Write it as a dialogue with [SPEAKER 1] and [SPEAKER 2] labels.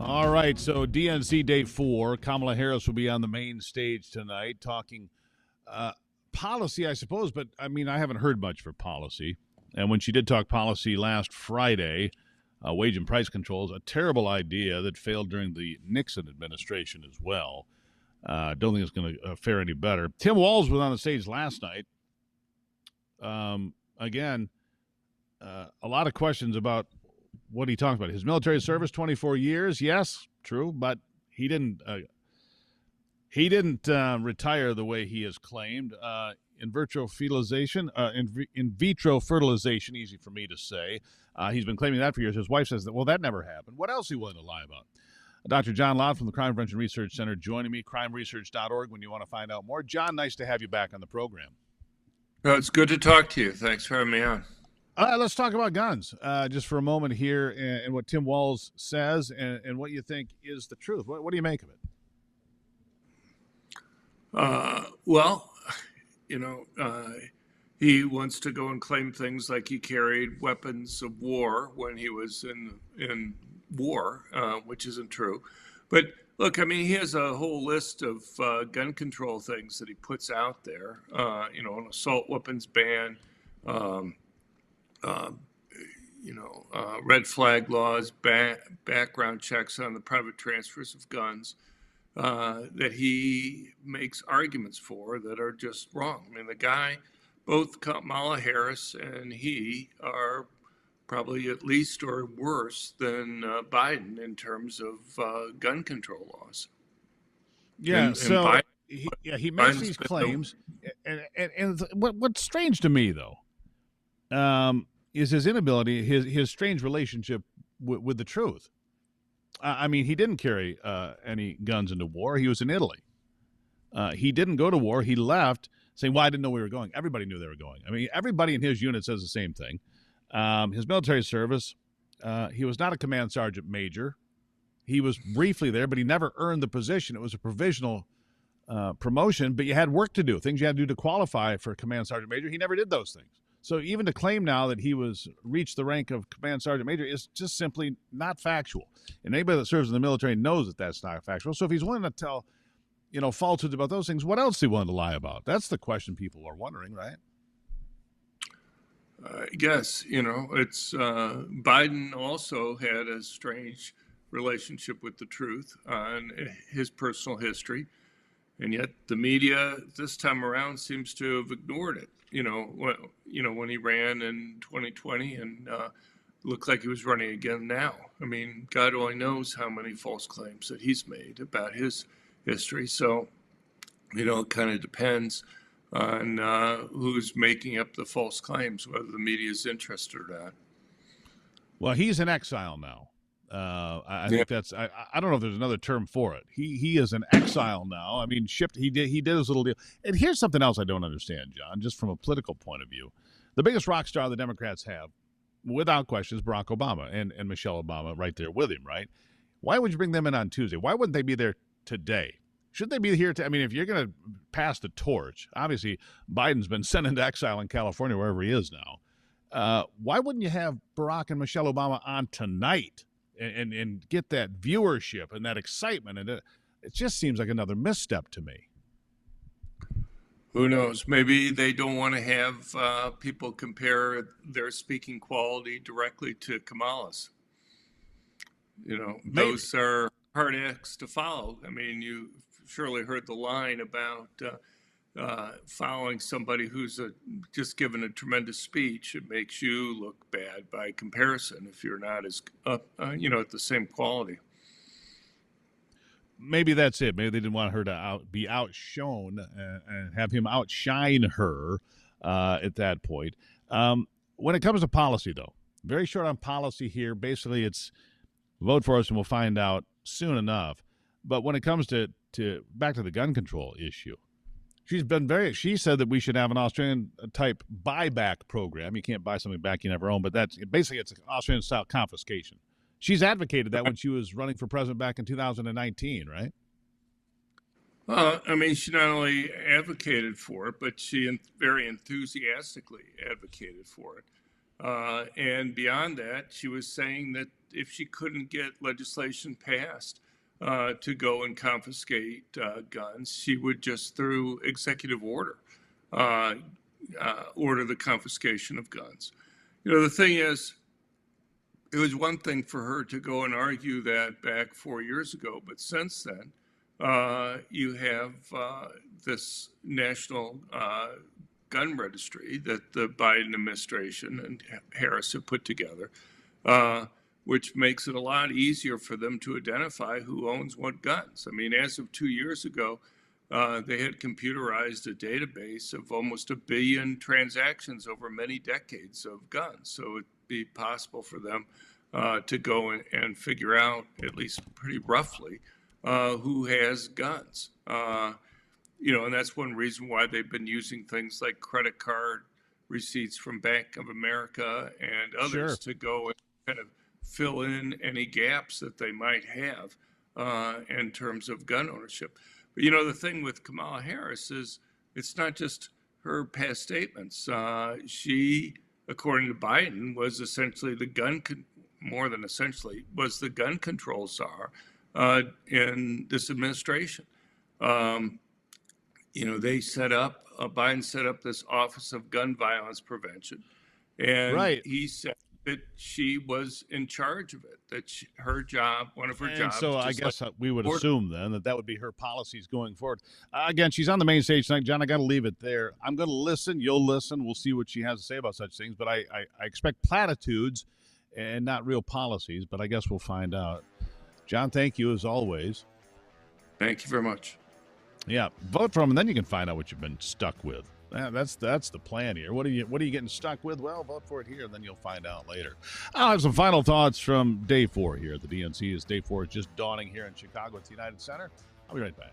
[SPEAKER 1] All right, so DNC Day 4, Kamala Harris will be on the main stage tonight talking policy, I suppose, but I mean, I haven't heard much for policy. And when she did talk policy last Friday, wage and price controls, a terrible idea that failed during the Nixon administration as well. Don't think it's going to fare any better. Tim Walz was on the stage last night. Again, a lot of questions about what he talked about. His military service, 24 years, yes, true, but he didn't retire the way he has claimed. In vitro fertilization, in vitro fertilization, easy for me to say. He's been claiming that for years. His wife says that, well, that never happened. What else he willing to lie about? Dr. John Lott from the Crime Prevention Research Center joining me, crimeresearch.org, when you want to find out more. John, nice to have you back on the program.
[SPEAKER 2] Well, it's good to talk to you. Thanks for having me on.
[SPEAKER 1] Let's talk about guns just for a moment here and what Tim Walz says and what you think is the truth. What do you make of it?
[SPEAKER 2] He wants to go and claim things like he carried weapons of war when he was in war, which isn't true. But look, I mean, he has a whole list of gun control things that he puts out there. An assault weapons ban, red flag laws, background checks on the private transfers of guns that he makes arguments for that are just wrong. I mean, the guy, both Kamala Harris and he are probably at least or worse than Biden in terms of gun control laws.
[SPEAKER 1] Yeah, he makes these claims. And what's strange to me, though, is his inability, his strange relationship with the truth. I mean, he didn't carry any guns into war. He was in Italy. He didn't go to war. He left saying, well, I didn't know we were going. Everybody knew they were going. I mean, everybody in his unit says the same thing. His military service, he was not a command sergeant major. He was briefly there, but he never earned the position. It was a provisional promotion, but you had work to do, things you had to do to qualify for command sergeant major. He never did those things. So even to claim now that he reached the rank of command sergeant major is just simply not factual. And anybody that serves in the military knows that that's not factual. So if he's willing to tell, falsehoods about those things, what else is he willing to lie about? That's the question people are wondering, right?
[SPEAKER 2] Yes, it's Biden also had a strange relationship with the truth on his personal history. And yet the media this time around seems to have ignored it. When he ran in 2020 and looked like he was running again now. I mean, God only knows how many false claims that he's made about his history. So, it kind of depends on who's making up the false claims, whether the media is interested or not.
[SPEAKER 1] Well, he's in exile now. I think that's. I don't know if there's another term for it. He is in exile now. I mean, He did his little deal. And here's something else I don't understand, John. Just from a political point of view, the biggest rock star the Democrats have, without question, is Barack Obama and Michelle Obama right there with him. Right? Why would you bring them in on Tuesday? Why wouldn't they be there today? Should they be here? I mean, if you're going to pass the torch, obviously Biden's been sent into exile in California, wherever he is now. Why wouldn't you have Barack and Michelle Obama on tonight? And get that viewership and that excitement, and it just seems like another misstep to me.
[SPEAKER 2] Who knows? Maybe they don't want to have people compare their speaking quality directly to Kamala's. Those are hard acts to follow. I mean, you surely heard the line about following somebody who's just given a tremendous speech. It makes you look bad by comparison if you're not as at the same quality.
[SPEAKER 1] Maybe that's it. Maybe they didn't want her to be outshone and have him outshine her at that point. When it comes to policy, though, very short on policy here. Basically, it's vote for us and we'll find out soon enough. But when it comes to back to the gun control issue, she said that we should have an Australian type buyback program. You can't buy something back you never own, but it's an Australian style confiscation. She's advocated that when she was running for president back in 2019, right?
[SPEAKER 2] I mean, she not only advocated for it, but she very enthusiastically advocated for it. And beyond that, she was saying that if she couldn't get legislation passed to go and confiscate guns, she would just, through executive order, order the confiscation of guns. The thing is, it was one thing for her to go and argue that back 4 years ago, but since then, you have this national gun registry that the Biden administration and Harris have put together, which makes it a lot easier for them to identify who owns what guns. I mean, as of 2 years ago, they had computerized a database of almost 1 billion transactions over many decades of guns. So it'd be possible for them to go and figure out, at least pretty roughly, who has guns. And that's one reason why they've been using things like credit card receipts from Bank of America and others to go and kind of fill in any gaps that they might have in terms of gun ownership. But, the thing with Kamala Harris is it's not just her past statements. She, according to Biden, was essentially more than essentially, was the gun control czar in this administration. Biden set up this Office of Gun Violence Prevention, and he said that she was in charge of it, that her job, one of her jobs.
[SPEAKER 1] So I guess we would assume then that would be her policies going forward. Again, she's on the main stage tonight. John, I got to leave it there. I'm going to listen. You'll listen. We'll see what she has to say about such things. But I expect platitudes and not real policies, but I guess we'll find out. John, thank you as always.
[SPEAKER 2] Thank you very much.
[SPEAKER 1] Yeah, vote for him, and then you can find out what you've been stuck with. That's the plan here. What are you getting stuck with? Well, vote for it here, and then you'll find out later. I'll have some final thoughts from day 4 here at the DNC as day 4 is just dawning here in Chicago at the United Center. I'll be right back.